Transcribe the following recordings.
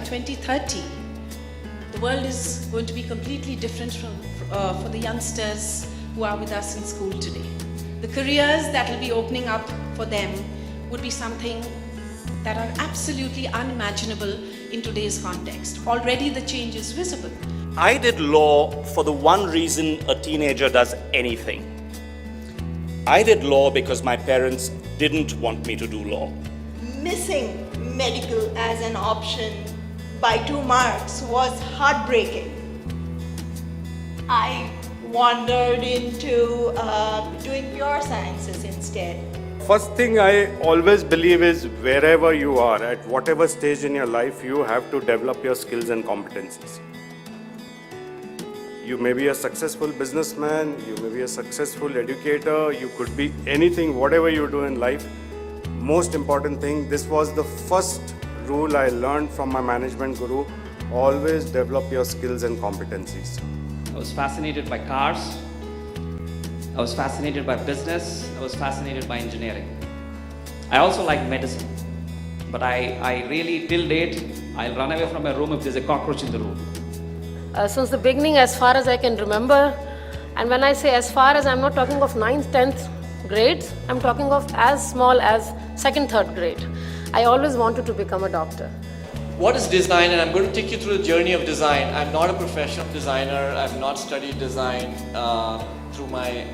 2030, the world is going to be completely different for the youngsters who are with us in school today. The careers that will be opening up for them would be something that are absolutely unimaginable in today's context. Already the change is visible. I did law for the one reason a teenager does anything. I did law because my parents didn't want me to do law. Missing medical as an option by 2 marks was heartbreaking. I wandered into doing pure sciences instead. First thing I always believe is wherever you are, at whatever stage in your life, you have to develop your skills and competencies. You may be a successful businessman, you may be a successful educator, you could be anything, whatever you do in life. Most important thing, this was the first rule I learned from my management guru: always develop your skills and competencies. I was fascinated by cars, I was fascinated by business, I was fascinated by engineering. I also like medicine, but I really, till date, I'll run away from my room if there's a cockroach in the room. Since the beginning, as far as I can remember, and when I say as far as, I'm not talking of 9th, 10th grades, I'm talking of as small as 2nd, 3rd grade. I always wanted to become a doctor. What is design? And I'm going to take you through the journey of design. I'm not a professional designer. I've not studied design through my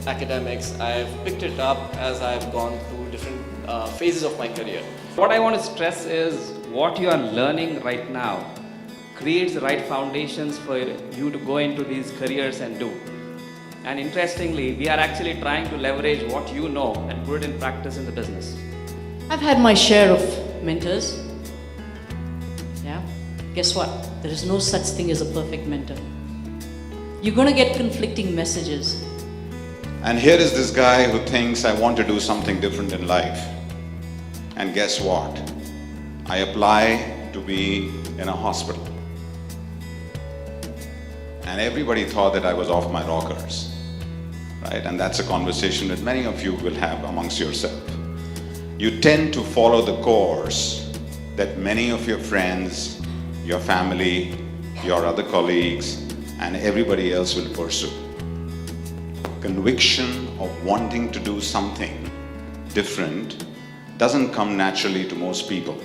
academics. I've picked it up as I've gone through different phases of my career. What I want to stress is what you are learning right now creates the right foundations for you to go into these careers and do. And interestingly, we are actually trying to leverage what you know and put it in practice in the business. I've had my share of mentors. Yeah. Guess what? There is no such thing as a perfect mentor. You're going to get conflicting messages. And here is this guy who thinks, I want to do something different in life. And guess what? I apply to be in a hospital. And everybody thought that I was off my rockers, right? And that's a conversation that many of you will have amongst yourself. You tend to follow the course that many of your friends, your family, your other colleagues, and everybody else will pursue. Conviction of wanting to do something different doesn't come naturally to most people.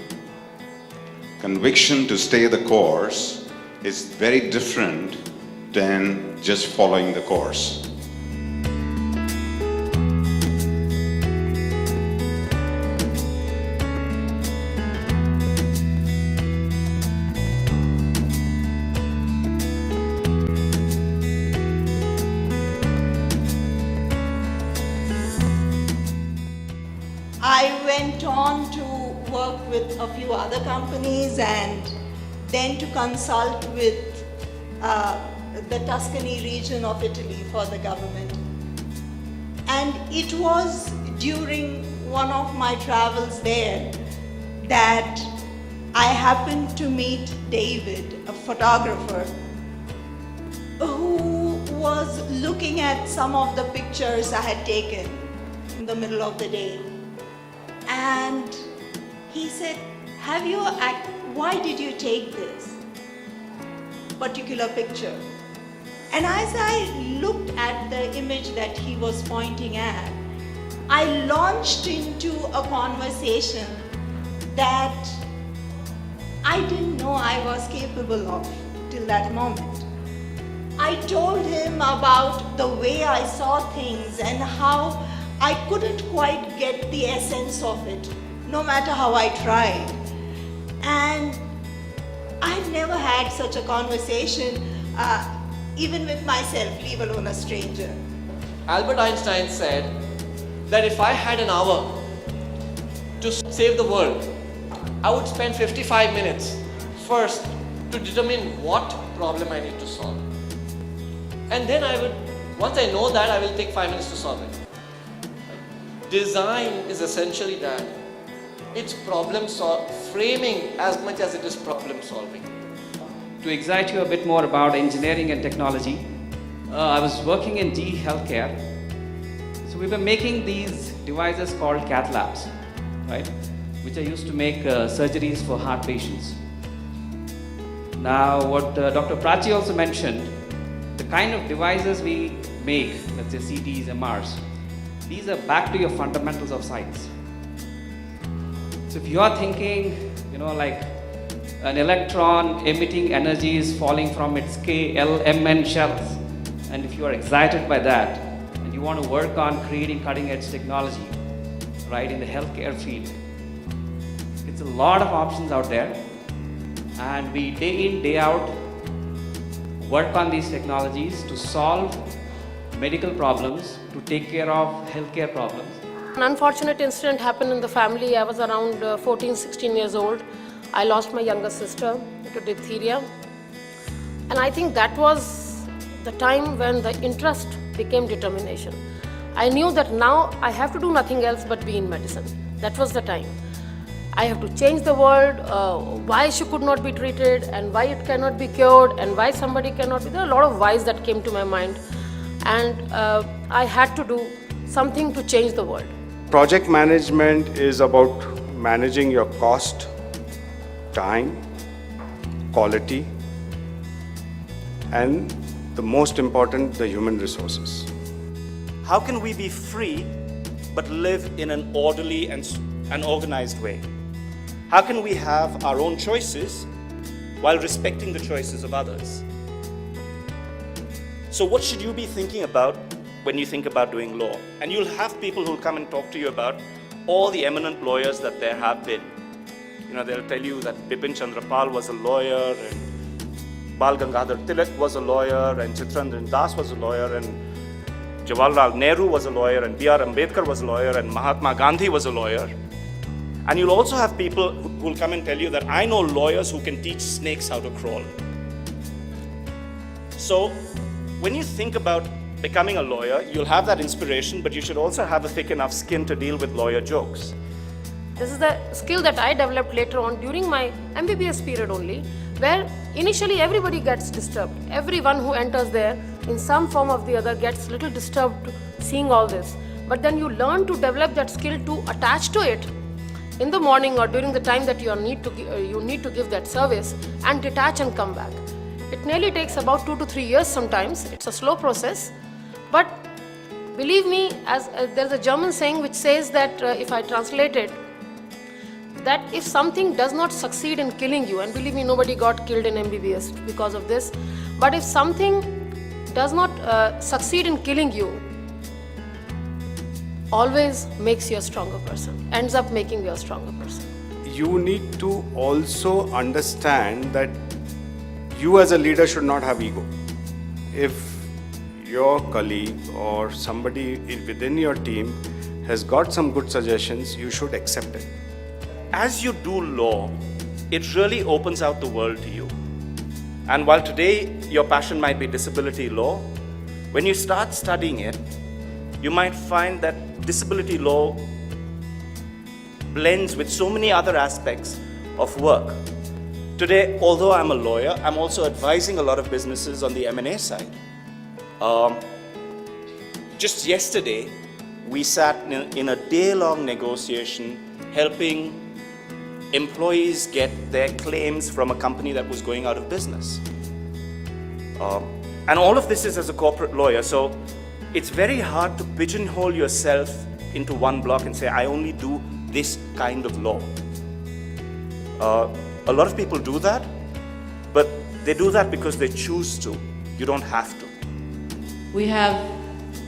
Conviction to stay the course is very different than just following the course. I went on to work with a few other companies and then to consult with the Tuscany region of Italy for the government. And it was during one of my travels there that I happened to meet David, a photographer, who was looking at some of the pictures I had taken in the middle of the day. And he said, why did you take this particular picture? And as I looked at the image that he was pointing at, I launched into a conversation that I didn't know I was capable of till that moment. I told him about the way I saw things and how I couldn't quite get the essence of it, no matter how I tried. And I'd never had such a conversation, even with myself, leave alone a stranger. Albert Einstein said that if I had an hour to save the world, I would spend 55 minutes first to determine what problem I need to solve. And then once I know that, I will take 5 minutes to solve it. Design is essentially that. It's framing as much as it is problem solving. To excite you a bit more about engineering and technology, I was working in GE Healthcare. So we were making these devices called cath labs, right? Which are used to make surgeries for heart patients. Now, what Dr. Prachi also mentioned, the kind of devices we make, let's say CTs, MRs, these are back to your fundamentals of science. So if you are thinking, like an electron emitting energy is falling from its KLMN shells, and if you are excited by that, and you want to work on creating cutting edge technology, right, in the healthcare field, it's a lot of options out there. And we day in, day out, work on these technologies to solve medical problems, to take care of healthcare problems. An unfortunate incident happened in the family. I was around 14, 16 years old. I lost my younger sister to diphtheria. And I think that was the time when the interest became determination. I knew that now I have to do nothing else but be in medicine. That was the time. I have to change the world, why she could not be treated and why it cannot be cured and why somebody cannot be. There are a lot of whys that came to my mind, and I had to do something to change the world. Project management is about managing your cost, time, quality, and the most important, the human resources. How can we be free but live in an orderly and organized way? How can we have our own choices while respecting the choices of others? So what should you be thinking about when you think about doing law? And you'll have people who'll come and talk to you about all the eminent lawyers that there have been. They'll tell you that Bipin Chandra Pal was a lawyer, and Bal Gangadhar Tilak was a lawyer, and Chitrandran Das was a lawyer, and Jawaharlal Nehru was a lawyer, and B.R. Ambedkar was a lawyer, and Mahatma Gandhi was a lawyer. And you'll also have people who will come and tell you that I know lawyers who can teach snakes how to crawl. So when you think about becoming a lawyer, you'll have that inspiration, but you should also have a thick enough skin to deal with lawyer jokes. This is the skill that I developed later on during my MBBS period only, where initially everybody gets disturbed. Everyone who enters there in some form or the other gets little disturbed seeing all this. But then you learn to develop that skill to attach to it in the morning or during the time that you need to give that service, and detach and come back. It nearly takes about 2 to 3 years sometimes. It's a slow process. But believe me, as there's a German saying which says that, if I translate it, that if something does not succeed in killing you, and believe me, nobody got killed in MBBS because of this, but if something does not succeed in killing you, always makes you a stronger person, ends up making you a stronger person. You need to also understand that you as a leader should not have ego. If your colleague or somebody within your team has got some good suggestions, you should accept it. As you do law, it really opens out the world to you. And while today your passion might be disability law, when you start studying it, you might find that disability law blends with so many other aspects of work. Today, although I'm a lawyer, I'm also advising a lot of businesses on the M&A side. Just yesterday, we sat in a day-long negotiation helping employees get their claims from a company that was going out of business. And all of this is as a corporate lawyer, so it's very hard to pigeonhole yourself into one block and say, I only do this kind of law. A lot of people do that, but they do that because they choose to. You don't have to. We have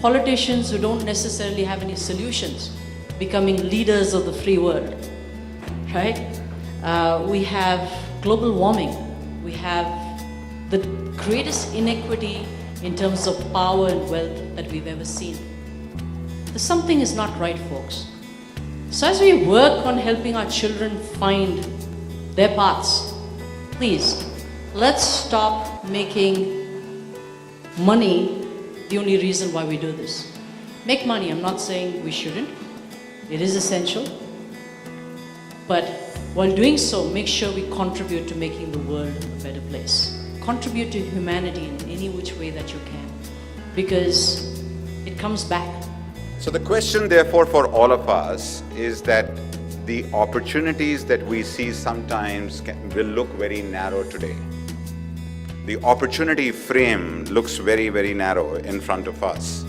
politicians who don't necessarily have any solutions becoming leaders of the free world, right? We have global warming. We have the greatest inequity in terms of power and wealth that we've ever seen. Something is not right, folks. So as we work on helping our children find their paths, please, let's stop making money the only reason why we do this. Make money, I'm not saying we shouldn't. It is essential. But while doing so, make sure we contribute to making the world a better place. Contribute to humanity in any which way that you can, because it comes back. So the question therefore for all of us is that the opportunities that we see sometimes will look very narrow today. The opportunity frame looks very, very narrow in front of us.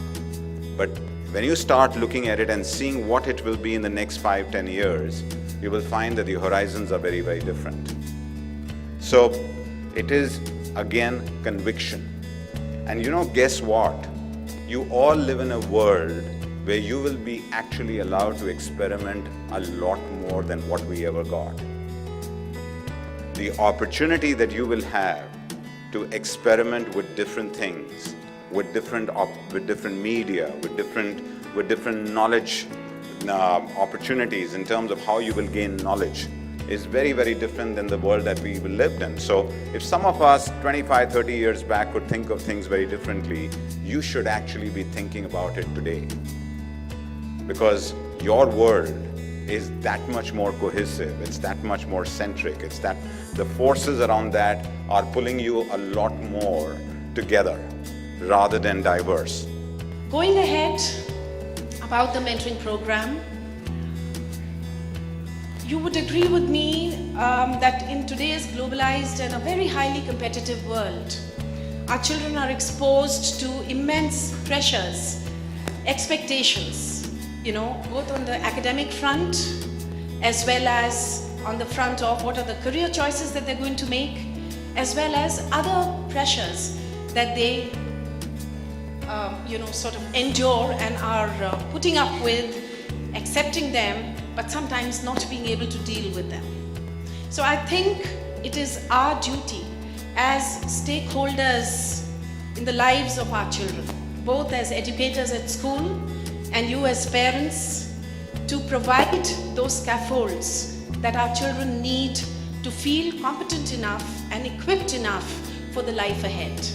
But when you start looking at it and seeing what it will be in the next 5-10 years, you will find that the horizons are very, very different. So it is, again, conviction. And guess what? You all live in a world where you will be actually allowed to experiment a lot more than what we ever got. The opportunity that you will have to experiment with different things, with different media, with different knowledge opportunities in terms of how you will gain knowledge is very, very different than the world that we lived in. So if some of us 25, 30 years back could think of things very differently, you should actually be thinking about it today. Because your world is that much more cohesive, it's that much more centric, it's that the forces around that are pulling you a lot more together rather than diverse. Going ahead about the mentoring program, you would agree with me that in today's globalized and a very highly competitive world, our children are exposed to immense pressures, expectations, both on the academic front as well as on the front of what are the career choices that they're going to make, as well as other pressures that they sort of endure and are putting up with, accepting them, but sometimes not being able to deal with them. So I think it is our duty as stakeholders in the lives of our children, both as educators at school and you as parents, to provide those scaffolds that our children need to feel competent enough and equipped enough for the life ahead.